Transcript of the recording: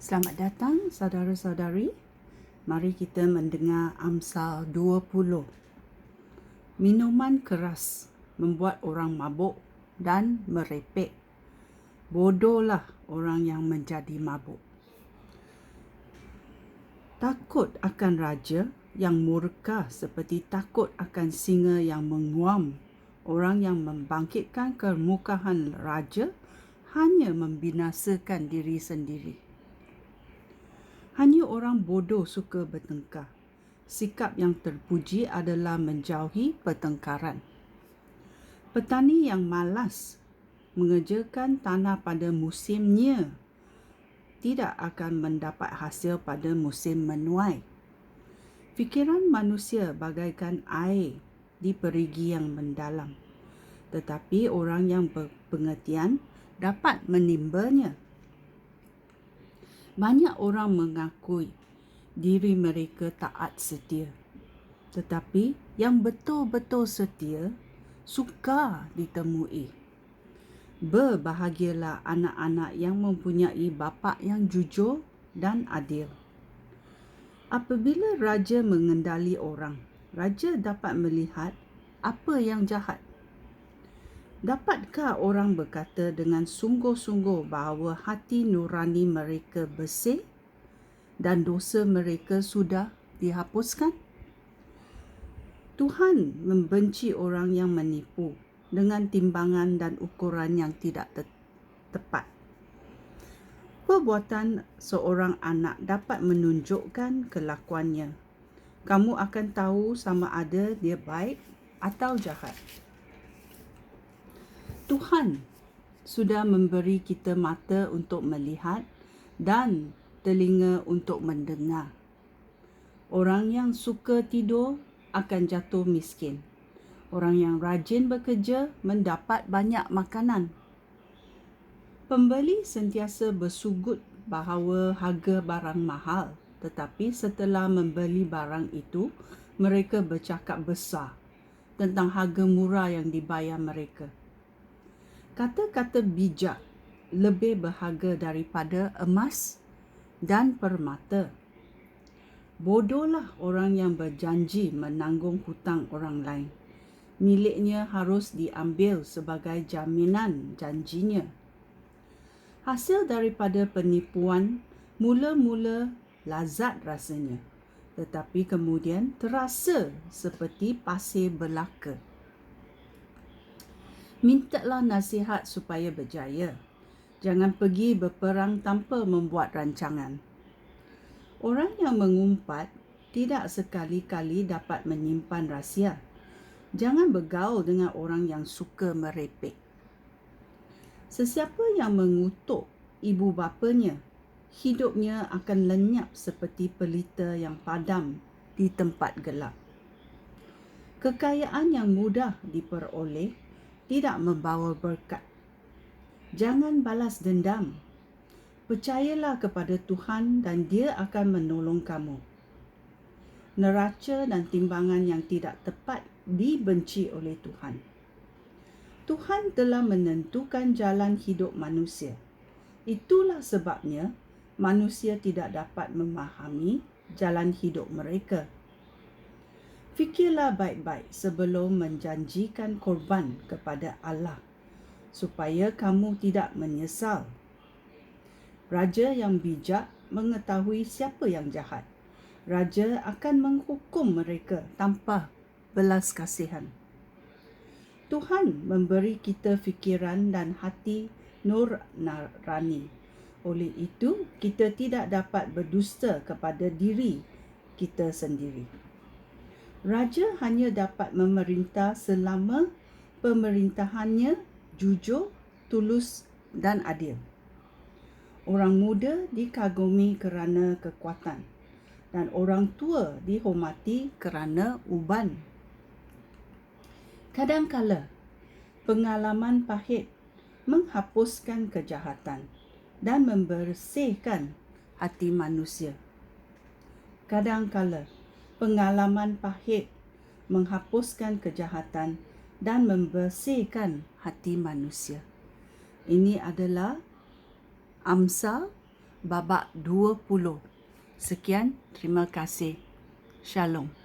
Selamat datang saudara-saudari. Mari kita mendengar Amsal 20. Minuman keras membuat orang mabuk dan merepek. Bodohlah orang yang menjadi mabuk. Takut akan raja yang murka seperti takut akan singa yang menguam. Orang yang membangkitkan kemukahan raja hanya membinasakan diri sendiri. Hanya orang bodoh suka bertengkar. Sikap yang terpuji adalah menjauhi pertengkaran. Petani yang malas mengerjakan tanah pada musimnya tidak akan mendapat hasil pada musim menuai. Fikiran manusia bagaikan air di perigi yang mendalam, tetapi orang yang berpengertian dapat menimbanya. Banyak orang mengakui diri mereka taat setia, tetapi yang betul-betul setia sukar ditemui. Berbahagialah anak-anak yang mempunyai bapa yang jujur dan adil. Apabila raja mengendali orang, raja dapat melihat apa yang jahat. Dapatkah orang berkata dengan sungguh-sungguh bahawa hati nurani mereka bersih dan dosa mereka sudah dihapuskan? Tuhan membenci orang yang menipu dengan timbangan dan ukuran yang tidak tepat. Perbuatan seorang anak dapat menunjukkan kelakuannya. Kamu akan tahu sama ada dia baik atau jahat. Tuhan sudah memberi kita mata untuk melihat dan telinga untuk mendengar. Orang yang suka tidur akan jatuh miskin. Orang yang rajin bekerja mendapat banyak makanan. Pembeli sentiasa bersugut bahawa harga barang mahal, tetapi setelah membeli barang itu, mereka bercakap besar tentang harga murah yang dibayar mereka. Kata-kata bijak lebih berharga daripada emas dan permata. Bodohlah orang yang berjanji menanggung hutang orang lain. Miliknya harus diambil sebagai jaminan janjinya. Hasil daripada penipuan mula-mula lazat rasanya, tetapi kemudian terasa seperti pasir belaka. Mintalah nasihat supaya berjaya. Jangan pergi berperang tanpa membuat rancangan. Orang yang mengumpat tidak sekali-kali dapat menyimpan rahsia. Jangan bergaul dengan orang yang suka merepek. Sesiapa yang mengutuk ibu bapanya, hidupnya akan lenyap seperti pelita yang padam di tempat gelap. Kekayaan yang mudah diperoleh tidak membawa berkat. Jangan balas dendam. Percayalah kepada Tuhan dan Dia akan menolong kamu. Neraca dan timbangan yang tidak tepat dibenci oleh Tuhan. Tuhan telah menentukan jalan hidup manusia. Itulah sebabnya manusia tidak dapat memahami jalan hidup mereka. Fikirlah baik-baik sebelum menjanjikan korban kepada Allah, supaya kamu tidak menyesal. Raja yang bijak mengetahui siapa yang jahat. Raja akan menghukum mereka tanpa belas kasihan. Tuhan memberi kita fikiran dan hati nurani. Oleh itu, kita tidak dapat berdusta kepada diri kita sendiri. Raja hanya dapat memerintah selama pemerintahannya jujur, tulus dan adil. Orang muda dikagumi kerana kekuatan dan orang tua dihormati kerana uban. Kadang-kala pengalaman pahit menghapuskan kejahatan dan membersihkan hati manusia. Kadang-kala pengalaman pahit menghapuskan kejahatan dan membersihkan hati manusia. Ini adalah Amsal babak 20. Sekian, terima kasih. Shalom.